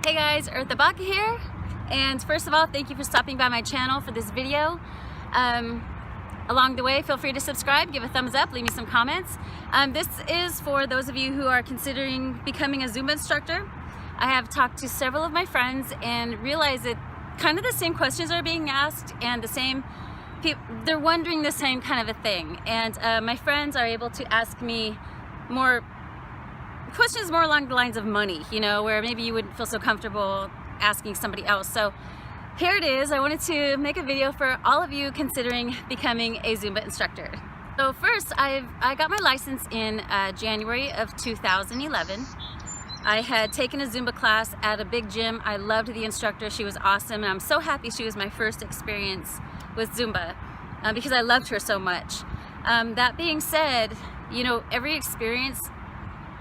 Hey guys, Eartha Baca here, and first of all, thank you for stopping by my channel for this video. Along the way, feel free to subscribe, give a thumbs up, leave me some comments. This is for those of you who are considering becoming a Zumba instructor. I have talked to several of my friends and realized that kind of the same questions are being asked and the same they're wondering the same kind of a thing. And my friends are able to ask me more questions more along the lines of money, you know, where maybe you wouldn't feel so comfortable asking somebody else. So here it is. I wanted to make a video for all of you considering becoming a Zumba instructor. So first, I got my license in January of 2011. I had taken a Zumba class at a big gym. I loved the instructor. She was awesome, and I'm so happy she was my first experience with Zumba because I loved her so much. That being said, you know, every experience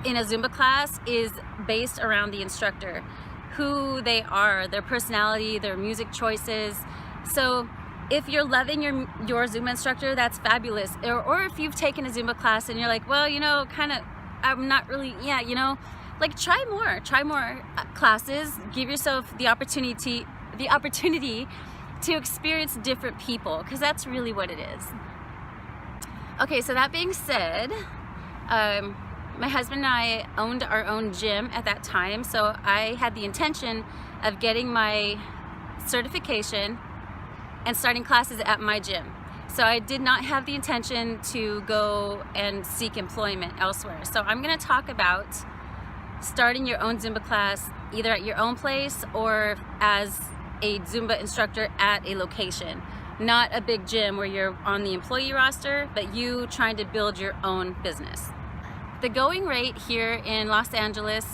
in a Zumba class is based around the instructor, who they are, their personality, their music choices. So if you're loving your Zumba instructor, that's fabulous. Or if you've taken a Zumba class and you're like, well, you know, kind of, I'm not really, yeah, you know, like try more classes. Give yourself the opportunity to experience different people, because that's really what it is. Okay, so that being said, my husband and I owned our own gym at that time, so I had the intention of getting my certification and starting classes at my gym. So I did not have the intention to go and seek employment elsewhere. So I'm going to talk about starting your own Zumba class either at your own place or as a Zumba instructor at a location. Not a big gym where you're on the employee roster, but you trying to build your own business. The going rate here in Los Angeles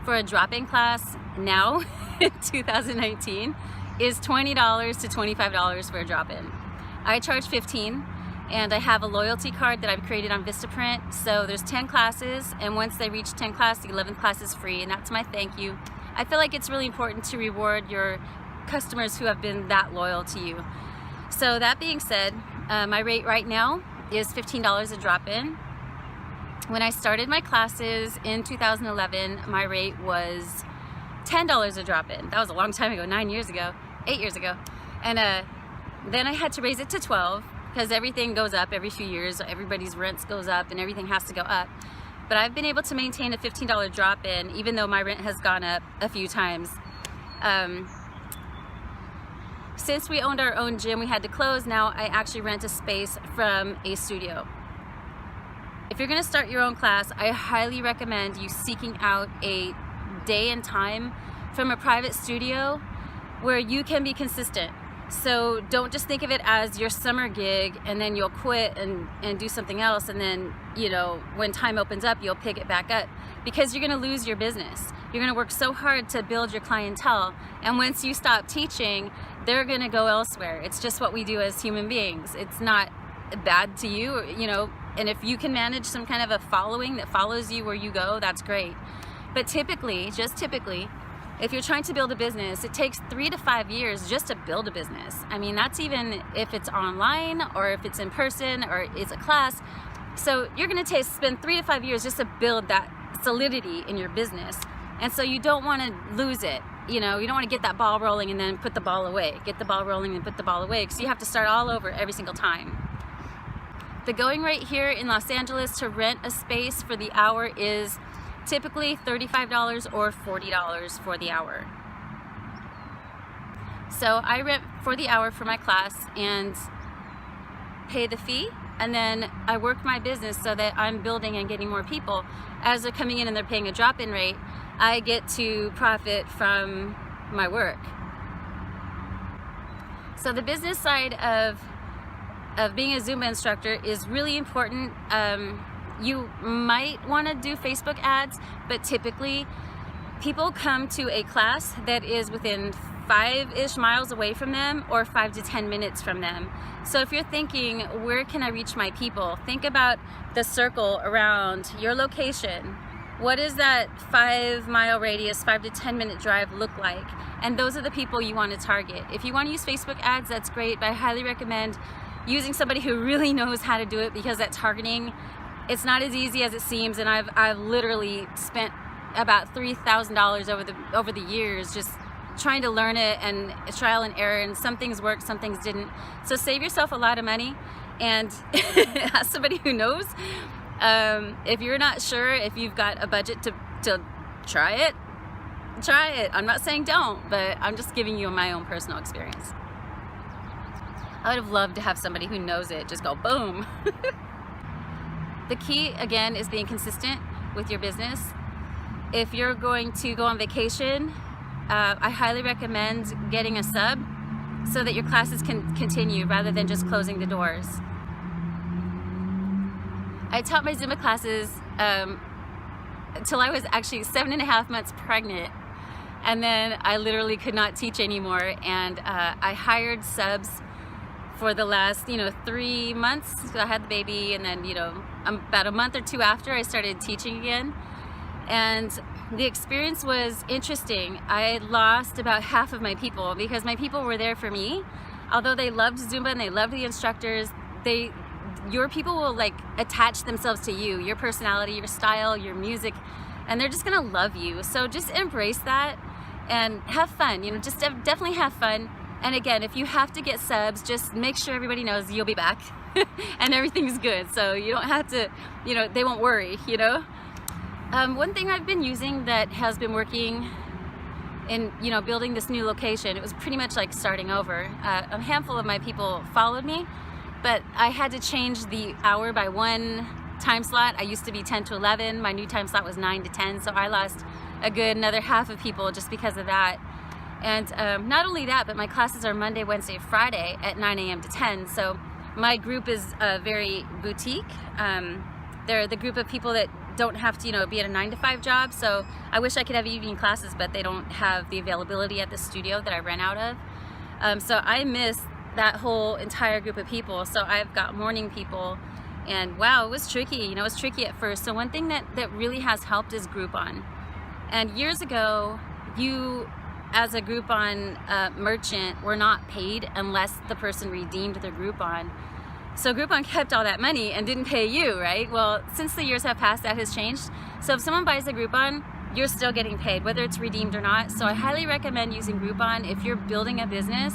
for a drop-in class now in 2019 is $20 to $25 for a drop-in. I charge $15, and I have a loyalty card that I've created on Vista print. So there's 10 classes, and once they reach 10 classes, the 11th class is free, and that's my thank you. I feel like it's really important to reward your customers who have been that loyal to you. So that being said, my rate right now is $15 a drop-in. When I started my classes in 2011, my rate was $10 a drop-in. That was a long time ago, 8 years ago. And then I had to raise it to 12 because everything goes up every few years. Everybody's rents goes up and everything has to go up. But I've been able to maintain a $15 drop-in even though my rent has gone up a few times. Since we owned our own gym, we had to close. Now I actually rent a space from a studio. If you're going to start your own class, I highly recommend you seeking out a day and time from a private studio where you can be consistent. So don't just think of it as your summer gig and then you'll quit and do something else, and then, you know, when time opens up, you'll pick it back up, because you're going to lose your business. You're going to work so hard to build your clientele, and once you stop teaching, they're going to go elsewhere. It's just what we do as human beings. It's not bad to you, you know. And if you can manage some kind of a following that follows you where you go, that's great. But typically, just typically, if you're trying to build a business, it takes 3 to 5 years just to build a business. I mean, that's even if it's online or if it's in person or it's a class. So you're going to spend 3 to 5 years just to build that solidity in your business. And so you don't want to lose it. You know, you don't want to get that ball rolling and then put the ball away. Get the ball rolling and put the ball away, because you have to start all over every single time. The going rate here in Los Angeles to rent a space for the hour is typically $35 or $40 for the hour. So I rent for the hour for my class and pay the fee, and then I work my business so that I'm building and getting more people. As they're coming in and they're paying a drop-in rate, I get to profit from my work. So the business side of being a Zumba instructor is really important. You might want to do Facebook ads, but typically people come to a class that is within 5-ish miles away from them or 5 to 10 minutes from them. So if you're thinking, where can I reach my people? Think about the circle around your location. What does that 5-mile radius, 5 to 10 minute drive look like? And those are the people you want to target. If you want to use Facebook ads, that's great, but I highly recommend using somebody who really knows how to do it, because that targeting, it's not as easy as it seems. And I've literally spent about $3,000 over the years, just trying to learn it and trial and error, and some things worked, some things didn't. So save yourself a lot of money and ask somebody who knows. If you're not sure if you've got a budget to try it. I'm not saying don't, but I'm just giving you my own personal experience. I would have loved to have somebody who knows it just go boom. The key again is being consistent with your business. If you're going to go on vacation, I highly recommend getting a sub so that your classes can continue rather than just closing the doors. I taught my Zumba classes until I was actually 7.5 months pregnant, and then I literally could not teach anymore, and I hired subs for the last 3 months. So I had the baby, and then about a month or two after I started teaching again, and the experience was interesting. I lost about half of my people because my people were there for me. Although they loved Zumba and they loved the instructors, your people will like attach themselves to you, your personality, your style, your music, and they're just gonna love you. So just embrace that and have fun. Just definitely have fun. And again, if you have to get subs, just make sure everybody knows you'll be back and everything's good. So you don't have to, they won't worry, One thing I've been using that has been working in, building this new location, it was pretty much like starting over. A handful of my people followed me, but I had to change the hour by one time slot. I used to be 10 to 11. My new time slot was 9 to 10. So I lost a good another half of people just because of that. And not only that, but my classes are Monday, Wednesday, Friday at 9 a.m. to 10. So my group is very boutique. They're the group of people that don't have to, be at a 9-to-5 job. So I wish I could have evening classes, but they don't have the availability at the studio that I rent out of. So I miss that whole entire group of people. So I've got morning people, and wow, it was tricky. It was tricky at first. So one thing that really has helped is GROUPON. And years ago, you as a GROUPON merchant were not paid unless the person redeemed their GROUPON. So GROUPON kept all that money and didn't pay you, right? Well, since the years have passed, that has changed. So if someone buys a GROUPON, you're still getting paid, whether it's redeemed or not. So I highly recommend using GROUPON if you're building a business.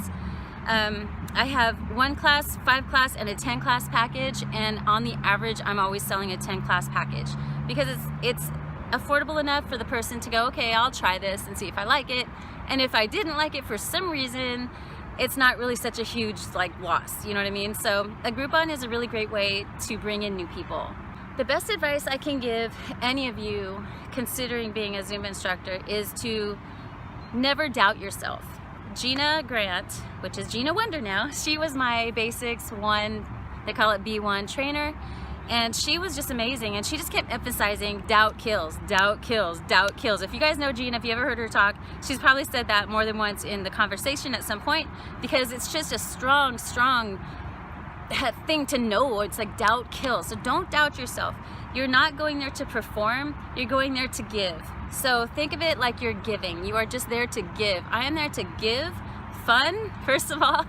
I have 1 class, 5 class, and a 10 class package, and on the average, I'm always selling a 10 class package because it's affordable enough for the person to go, okay, I'll try this and see if I like it. And if I didn't like it for some reason, it's not really such a huge loss, you know what I mean? So a GROUPON is a really great way to bring in new people. The best advice I can give any of you considering being a Zumba instructor is to never doubt yourself. Gina Grant, which is Gina Wonder now, she was my Basics 1, they call it B1 trainer, and she was just amazing, and she just kept emphasizing doubt kills, doubt kills, doubt kills. If you guys know Gina, if you ever heard her talk, she's probably said that more than once in the conversation at some point, because it's just a strong thing to know. It's like doubt kills. So don't doubt yourself. You're not going there to perform, you're going there to give. So think of it like you're giving. You are just there to give. I am there to give fun, first of all.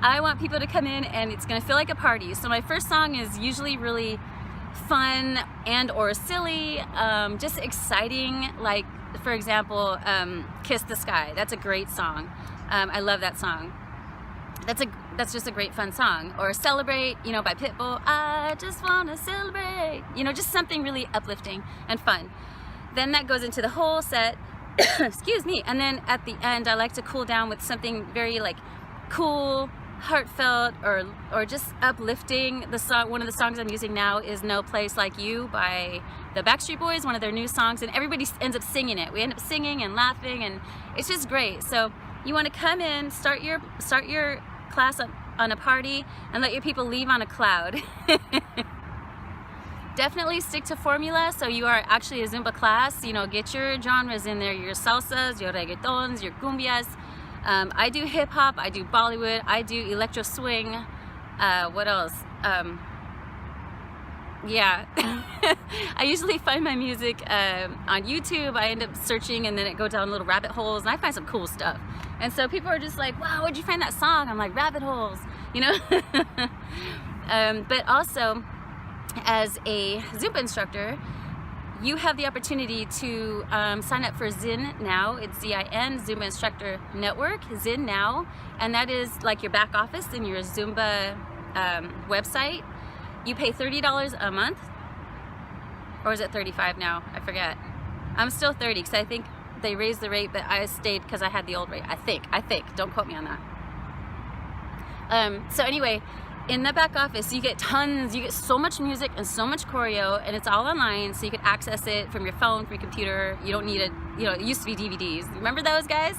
I want people to come in and it's gonna feel like a party. So my first song is usually really fun and or silly, just exciting. Like for example, Kiss the Sky. That's a great song. I love that song. That's just a great fun song. Or Celebrate, by Pitbull. I just wanna celebrate. Just something really uplifting and fun. Then that goes into the whole set, excuse me. And then at the end, I like to cool down with something very cool, heartfelt, or just uplifting. One of the songs I'm using now is No Place Like You by the Backstreet Boys, one of their new songs, and everybody ends up singing it. We end up singing and laughing, and it's just great. So you want to come in, start your class on a party, and let your people leave on a cloud. Definitely stick to formula, so you are actually a Zumba class. Get your genres in there, your salsas, your reggaetons, your cumbias. I do hip hop, I do Bollywood, I do electro swing. What else? Yeah. I usually find my music on YouTube. I end up searching and then it goes down little rabbit holes and I find some cool stuff. And so people are just like, wow, where'd you find that song? I'm like, rabbit holes, But also, as a Zumba instructor, you have the opportunity to sign up for Zin Now. It's ZIN, Zumba Instructor Network, Zin Now, and that is like your back office in your Zumba website. You pay $30 a month, or is it 35 now? I forget. I'm still 30 because I think they raised the rate, but I stayed because I had the old rate. I think. Don't quote me on that. So anyway, in the back office, you get so much music and so much choreo, and it's all online, so you can access it from your phone, from your computer. You don't need it, it used to be DVDs. Remember those, guys?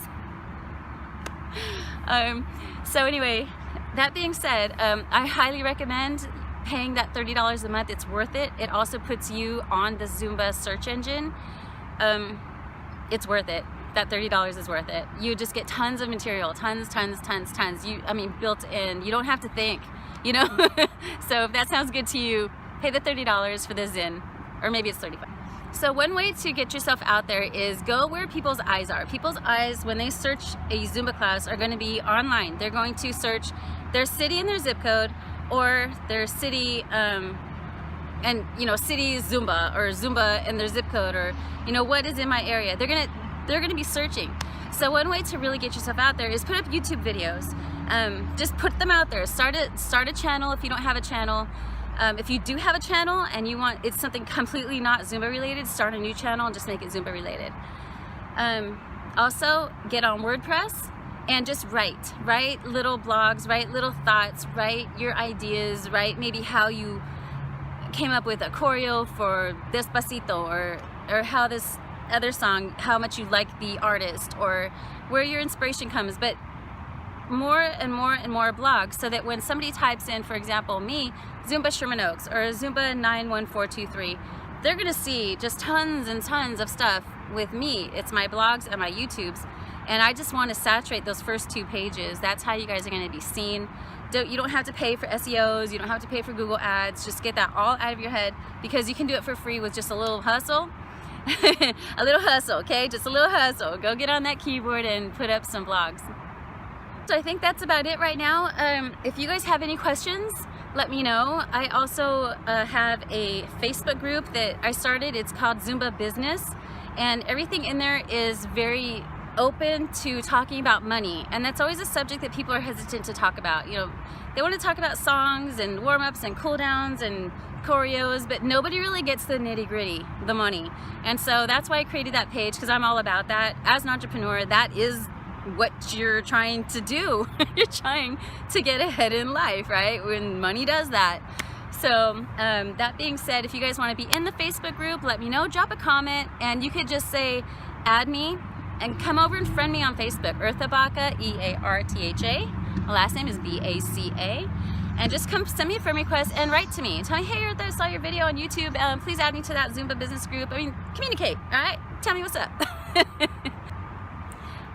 So anyway, that being said, I highly recommend paying that $30 a month. It's worth it. It also puts you on the Zumba search engine. It's worth it. That $30 is worth it. You just get tons of material, tons. Built in. You don't have to think, So if that sounds good to you, pay the $30 for the Zin, or maybe it's $35. So one way to get yourself out there is go where people's eyes are. People's eyes, when they search a Zumba class, are going to be online. They're going to search their city and their zip code, or their city city Zumba, or Zumba and their zip code, or what is in my area. They're gonna be searching. So one way to really get yourself out there is put up YouTube videos. Just put them out there. Start a channel if you don't have a channel. If you do have a channel and it's something completely not Zumba related, start a new channel and just make it Zumba related. Also, get on WordPress and just write little blogs, write little thoughts, write your ideas, write maybe how you came up with a choreo for Despacito, or how this other song, how much you like the artist, or where your inspiration comes. But more and more blogs, so that when somebody types in, for example, me, Zumba Sherman Oaks, or Zumba 91423, they're gonna see just tons and tons of stuff with me. It's my blogs and my YouTubes, and I just want to saturate those first 2 pages. That's how you guys are going to be seen. You don't have to pay for SEOs, you don't have to pay for Google ads. Just get that all out of your head, because you can do it for free with just a little hustle. A little hustle, okay? Just a little hustle. Go get on that keyboard and put up some blogs. So I think that's about it right now. If you guys have any questions, let me know. I also have a Facebook group that I started. It's called Zumba Business, and everything in there is very open to talking about money, and that's always a subject that people are hesitant to talk about. They want to talk about songs and warm-ups and cool-downs and choreos, but nobody really gets the nitty-gritty, the money. And so that's why I created that page, because I'm all about that. As an entrepreneur, that is what you're trying to do. You're trying to get ahead in life, right? When money does that. So that being said, if you guys want to be in the Facebook group, let me know. Drop a comment, and you could just say add me, and come over and friend me on Facebook. Eartha Baca, Eartha. My last name is Baca. And just come send me a friend request and write to me. Tell me, hey Eartha, I saw your video on YouTube. Please add me to that Zumba business group. Communicate, all right? Tell me what's up.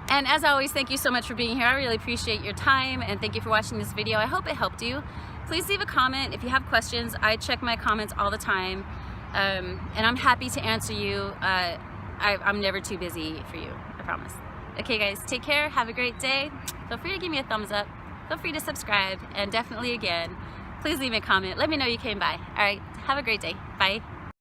And as always, thank you so much for being here. I really appreciate your time, and thank you for watching this video. I hope it helped you. Please leave a comment if you have questions. I check my comments all the time, and I'm happy to answer you. I'm never too busy for you, I promise. Okay guys, take care, have a great day. Feel free to give me a thumbs up, feel free to subscribe, and definitely again, please leave me a comment. Let me know you came by. All right, have a great day. Bye.